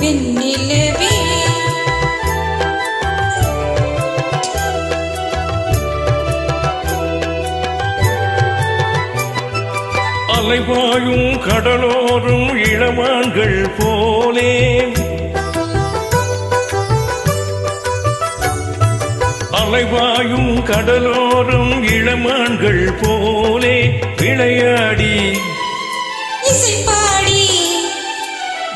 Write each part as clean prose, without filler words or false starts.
வெண்ணிலவே அலைபாயும் கடலோரும் இளமான்கள் போலே அலைபாயும் கடலோரும் இளமான்கள் போலே விளையாடி இசைப்பாடி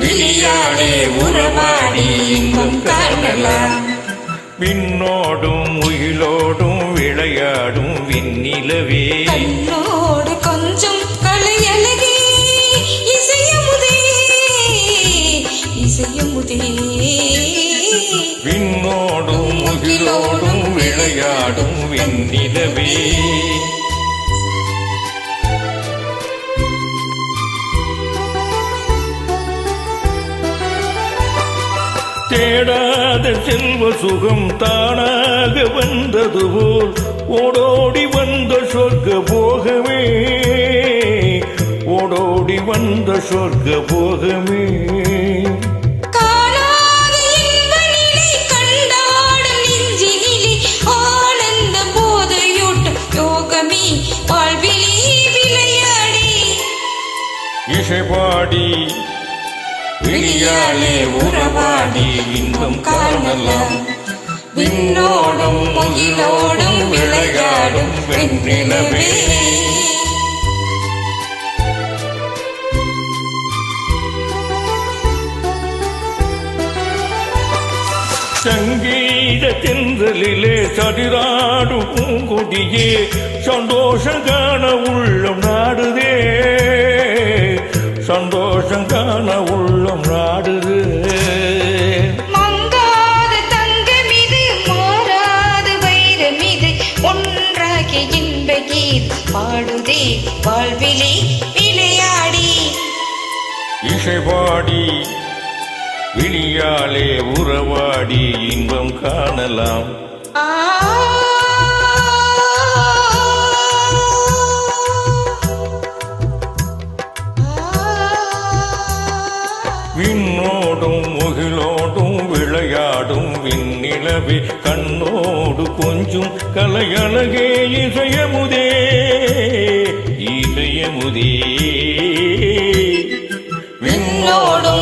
விளையாடே உறவாடி இன்பம் காணலாம். விண்ணோடும் முகிலோடும் விளையாடும் விண்ணிலவே கண்ணோடு கொஞ்சம் கலையழகே இசையமுதே இசையமுதே. விண்ணோடும் முகிலோடும் விளையாடும் விண்ணிலவே தேடாத செல்வ சுகம் தானாக வந்தது போல் ஓடோடி வந்த சொர்க்க போகமே ஓடோடி வந்த சொர்க்க போகமே. இசைபாடி விழியாலே உறவாடி இன்பம் காணலாம். விண்ணோடும் முகிலோடும் விளையாடும் வெண்ணிலவே. சங்கீத தென்றலிலே சதிராடும் பூங்கொடியே சந்தோஷம் காண உள்ளம் நாடுதே சந்தோஷம் காண உள்ளம் நாடுது. மங்காத தங்கமிது மாறாத வைரமிது ஒன்றாகி இன்ப கீத் பாடுதே வாழ்விலே விளையாடி. இசைபாடி விழியாலே உறவாடி இன்பம் காணலாம். விண்ணோடும் முகிலோடும் விளையாடும் விண்ணிலவே கண்ணோடு கொஞ்சம் கலையழகே இசையமுதே இசையமுதே. விண்ணோடும்